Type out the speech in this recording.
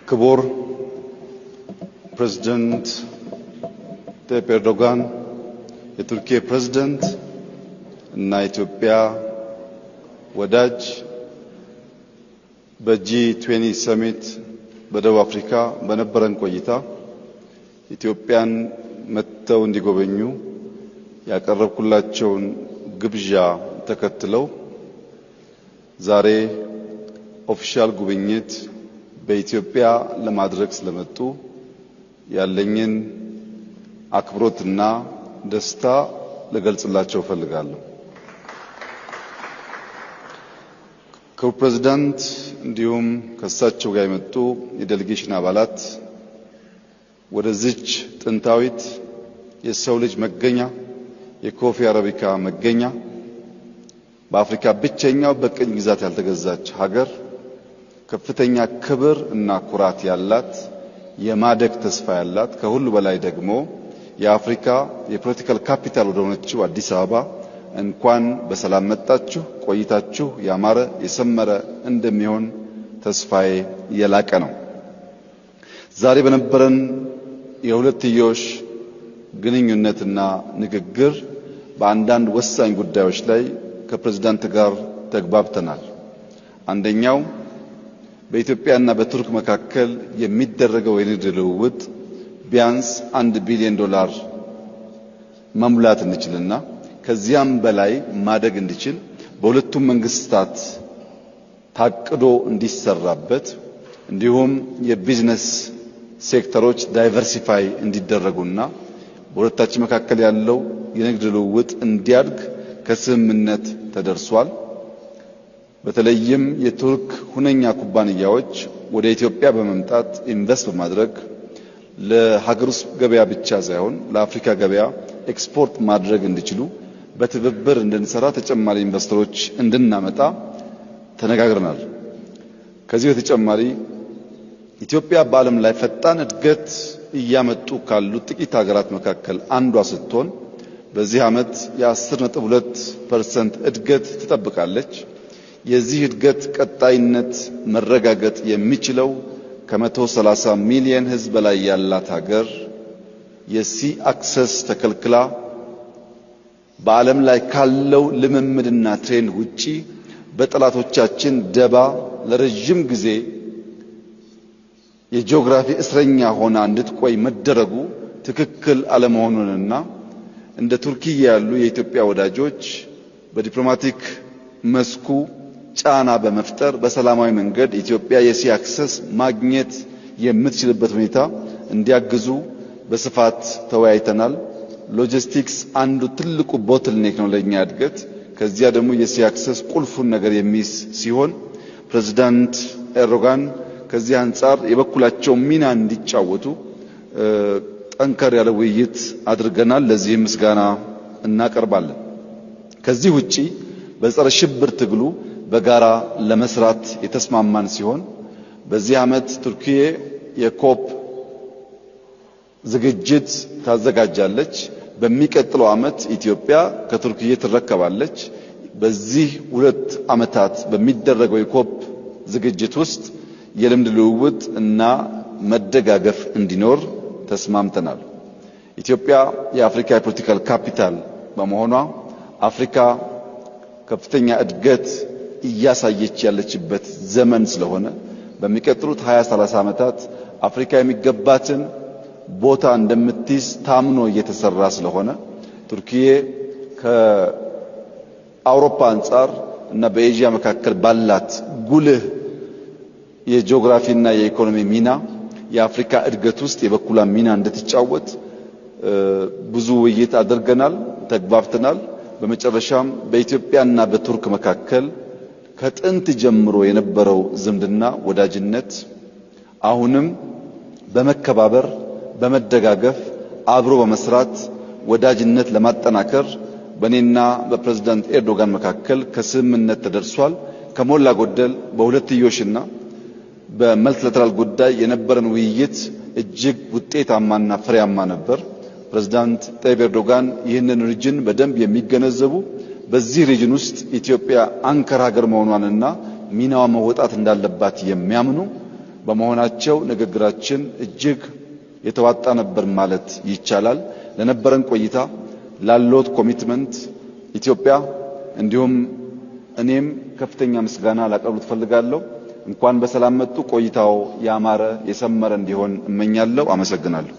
ክቡር ፕሬዝዳንት ታይፕ ኤርዶጋን የቱርኪ ፕሬዝዳንት እና ኢትዮጵያ ወዳጅ በጂ20 ሰሚት በደቡብ አፍሪካ በነበረን ቆይታ ኢትዮጵያን መጥተው እንዲጎበኙ ያቀረብኩላቸውን ግብዣ ተከትለው ዛሬ ኦፊሻል ጉብኝት በኢትዮጵያ ለማድረግ ስለመጡ ያለኝን አክብሮትና ደስታ ለገልጽላቸው ፈልጋለሁ። ክቡር ፕሬዝዳንት እንዲሁም ከሳቸው ጋር የመጡ የዴሌጌሽን አባላት ወደዚች ጥንታዊት የሰው ልጅ መገኛ የኮፊ አረቢካ መገኛ በአፍሪካ ብቸኛው በቅኝ ግዛት ያልተገዛች ሀገር ከፍተኛ ክብር እና ኩራት ያላት የማደግ ተስፋ ያላት ከሁሉ በላይ ደግሞ የአፍሪካ የፖለቲካል ካፒታል ወደሆነችው አዲስ አበባ እንኳን በሰላም መጣችሁ። ቆይታችሁ ያማረ የሰመረ እንደሚሆን ተስፋዬ የላቀ ነው። ዛሬ በነበረን የሁለትዮሽ ግንኙነትና ንግግር በአንዳንድ ወሳኝ ጉዳዮች ላይ ከፕሬዝዳንት ጋር ተግባብተናል። አንደኛው በኢትዮጵያና በቱርክ መካከል የሚደረገው የንግድ ልውውጥ ቢያንስ $1 ቢሊዮን መሙላት እንችልና ከዚያም በላይ ማደግ እንዲችል በሁለቱም መንግስታት ታቅዶ እንዲሰራበት እንዲሁም የቢዝነስ ሴክተሮች ዳይቨርሲፋይ እንዲደረጉና በሁለታችን መካከል ያለው የንግድ ልውውጥ እንዲያድግ ከስምምነት ተደርሷል። በተለይም የቱርክ ሁነኛ ኩባንያዎች ወደ ኢትዮጵያ በመምጣት ኢንቨስት በማድረግ ለሀገር ውስጥ ገበያ ብቻ ሳይሆን ለአፍሪካ ገበያ ኤክስፖርት ማድረግ እንዲችሉ በትብብር እንድንሰራ ተጨማሪ ኢንቨስተሮች እንድናመጣ ተነጋግረናል። ከዚህ በተጨማሪ ኢትዮጵያ በዓለም ላይ ፈጣን እድገት እያመጡ ካሉ ጥቂት ሀገራት መካከል አንዷ ስትሆን በዚህ ዓመት የ10.2% እድገት ትጠብቃለች። የዚህ እድገት ቀጣይነት መረጋገጥ የሚችለው ከ130 ሚሊዮን ሕዝብ በላይ ያላት ሀገር የሲ አክሰስ ተከልክላ በዓለም ላይ ካለው ልምምድና ትሬንድ ውጪ በጠላቶቻችን ደባ ለረጅም ጊዜ የጂኦግራፊ እስረኛ ሆና እንድትቆይ መደረጉ ትክክል አለመሆኑንና እንደ ቱርኪያ ያሉ የኢትዮጵያ ወዳጆች በዲፕሎማቲክ መስኩ ጫና በመፍጠር በሰላማዊ መንገድ ኢትዮጵያ የሲ አክሰስ ማግኘት የምትችልበት ሁኔታ እንዲያግዙ በስፋት ተወያይተናል። ሎጂስቲክስ አንዱ ትልቁ ቦትልኔክ ነው ለኛ እድገት። ከዚያ ደግሞ የሲ አክሰስ ቁልፉን ነገር የሚይዝ ሲሆን ፕሬዝዳንት ኤርዶጋን ከዚህ አንፃር የበኩላቸው ሚና እንዲጫወቱ ጠንከር ያለ ውይይት አድርገናል። ለዚህ ምስጋና እናቀርባለን። ከዚህ ውጪ በጸረ ሽብር ትግሉ በጋራ ለመስራት የተስማማን ሲሆን በዚህ ዓመት ቱርኪያ የኮፕ ዝግጅት ታዘጋጃለች። በሚቀጥለው ዓመት ኢትዮጵያ ከቱርኪያ ትረከባለች። በዚህ 2 ዓመታት በሚደረገው የኮፕ ዝግጅት ውስጥ የልምድ ልውውጥ እና መደጋገፍ እንዲኖር ተስማምተናል። ኢትዮጵያ የአፍሪካ የፖለቲካል ካፒታል በመሆኗ አፍሪካ ከፍተኛ እድገት እያሳየች ያለችበት ዘመን ስለሆነ በሚቀጥሉት 20-30 ዓመታት አፍሪካ የሚገባትን ቦታ እንደምትይዝ ታምኖ እየተሰራ ስለሆነ ቱርኪያ ከአውሮፓ አንፃር እና በኤዥያ መካከል ባላት ጉልህ የጂኦግራፊና የኢኮኖሚ ሚና የአፍሪካ እድገት ውስጥ የበኩሏን ሚና እንድትጫወት ብዙ ውይይት አድርገናል፣ ተግባብተናል። በመጨረሻም በኢትዮጵያና በቱርክ መካከል ከጥንት ጀምሮ የነበረው ዝምድና ወዳጅነት አሁንም በመከባበር በመደጋገፍ አብሮ በመስራት ወዳጅነት ለማጠናከር በኔና በፕሬዝዳንት ኤርዶጋን መካከል ከስምምነት ተደርሷል። ከሞላ ጎደል በሁለትዮሽና በመልቲላተራል ጉዳይ የነበረን ውይይት እጅግ ውጤታማና ፍሬያማ ነበር። ፕሬዝዳንት ታይፕ ኤርዶጋን ይህንን ሪጅን በደንብ የሚገነዘቡ በዚህ ሪጅን ውስጥ ኢትዮጵያ አንከር ሀገር መሆኗንና ሚናዋ መወጣት እንዳለባት የሚያምኑ በመሆናቸው ንግግራችን እጅግ የተዋጣ ነበር ማለት ይቻላል። ለነበረን ቆይታ ላሎት ኮሚትመንት ኢትዮጵያ እንዲሁም እኔም ከፍተኛ ምስጋና ላቀርብ ፈልጋለሁ። እንኳን በሰላም መጡ። ቆይታው ያማረ የሰመረ እንዲሆን እመኛለሁ። አመሰግናለሁ።